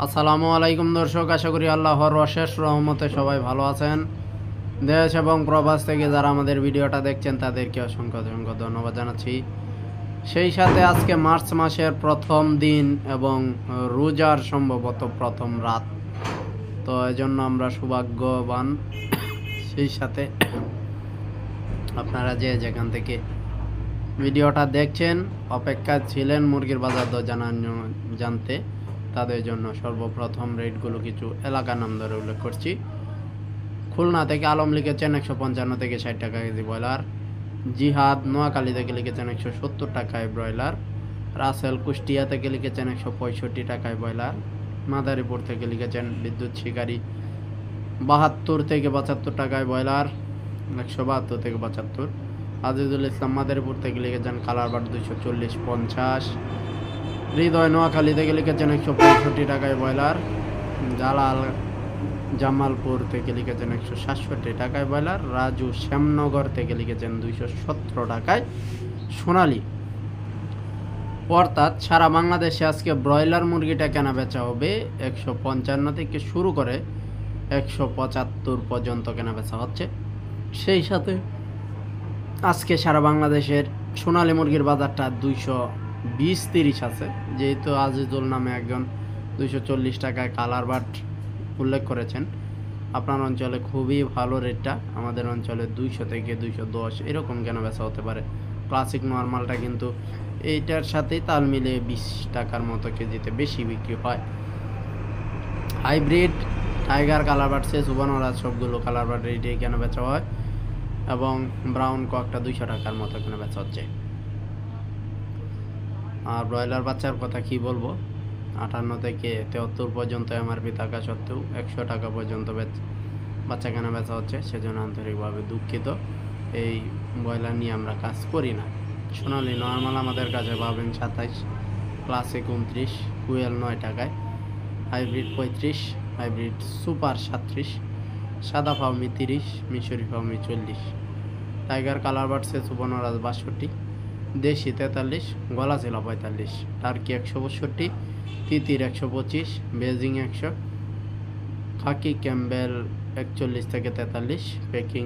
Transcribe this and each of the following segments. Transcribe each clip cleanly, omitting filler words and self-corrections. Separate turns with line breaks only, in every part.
আসসালামু আলাইকুম দর্শক, আশা করি আল্লাহর অশেষ রহমতে সবাই ভালো আছেন। দেশ এবং প্রবাস থেকে যারা আমাদের ভিডিওটা দেখছেন তাদেরকে অসংখ্য অসংখ্য ধন্যবাদ জানাচ্ছি। সেই সাথে আজকে মার্চ মাসের প্রথম দিন এবং রোজার সম্ভবত প্রথম রাত, তো এই জন্য আমরা সৌভাগ্যবান। সেই সাথে আপনারা যে যেখান থেকে ভিডিওটা দেখছেন অপেক্ষায় ছিলেন মুরগির বাজার দর জানতে, তাদের জন্য সর্বপ্রথম রেটগুলো কিছু এলাকার নাম ধরে উল্লেখ করছি। খুলনা থেকে আলম লিখেছেন 155 থেকে 60 টাকা কেজি ব্রয়লার। জিহাদ নোয়াখালী থেকে লিখেছেন 170 টাকায় ব্রয়লার। রাসেল কুষ্টিয়া থেকে লিখেছেন 165 টাকায় ব্রয়লার। মাদারীপুর থেকে লিখেছেন বিদ্যুৎ শিকারী 72 থেকে 75 টাকায় ব্রয়লার, 172 থেকে 75। আজিজুল ইসলাম মাদারীপুর থেকে লিখেছেন কালারবাট 240-50। হৃদয় নোয়াখালী থেকে লিখেছেন 165 টাকায় ব্রয়লার। জালাল জামালপুর থেকে লিখেছেন 167 টাকায় ব্রয়লার। রাজু শ্যামনগর থেকে লিখেছেন 217 টাকায় সোনালী। অর্থাৎ সারা বাংলাদেশে আজকে ব্রয়লার মুরগিটা কেনা বেচা হবে 155 থেকে শুরু করে 175 পর্যন্ত কেনা বেচা হচ্ছে। সেই সাথে আজকে সারা বাংলাদেশের সোনালী মুরগির বাজারটা 220-30 আছে, যেহেতু আজিজুল নামে একজন 240 টাকায় কালার বাট উল্লেখ করেছেন। আপনার অঞ্চলে খুবই ভালো রেটটা, আমাদের অঞ্চলে 200 থেকে 210 এরকম কেনা বেচা হতে পারে। ক্লাসিক নর্মালটা কিন্তু এইটার সাথেই তাল মিলিয়ে 20 টাকার মতো কেজিতে বেশি বিক্রি হয়। হাইব্রিড টাইগার কালার বাট সে সুবর্ণরাজ সবগুলো কালার বাট রেটে কেনা বেচা হয় এবং ব্রাউন ককটা 200 টাকার মতো কেনা বেচা হচ্ছে। আর ব্রয়লার বাচ্চার কথা কি বলবো, 58 থেকে 73 পর্যন্ত এমআরপি থাকা সত্ত্বেও 100 টাকা পর্যন্ত বাচ্চা কেনা বেচা হচ্ছে, সেজন্য আন্তরিকভাবে দুঃখিত। এই ব্রয়লার নিয়ে আমরা কাজ করি না। সোনালী নর্মাল আমাদের কাছে পাবেন 27, ক্লাসিক 29, কুয়েল 9 টাকায়, হাইব্রিড 35, হাইব্রিড সুপার 37, সাদা ফাউমি 30, মিশরি ফাউমি 40, টাইগার কালার বাট সে সুবর্ণরাজ 62, দেশি 43, গলা ছিল 45, টার্কি 162, তিতির 125, বেজিং 100, খাকি ক্যাম্বেল 41 থেকে 43, পেকিং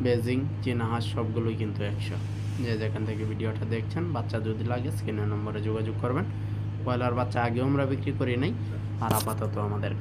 বেজিং চীনা হাঁস সবগুলোই কিন্তু 100। যে যেখান থেকে ভিডিওটা দেখছেন, বাচ্চা যদি লাগে স্ক্রিনের নম্বরে যোগাযোগ করবেন। ব্রয়লার বাচ্চা আগেও আমরা বিক্রি করি নাই, আর আপাতত আমাদের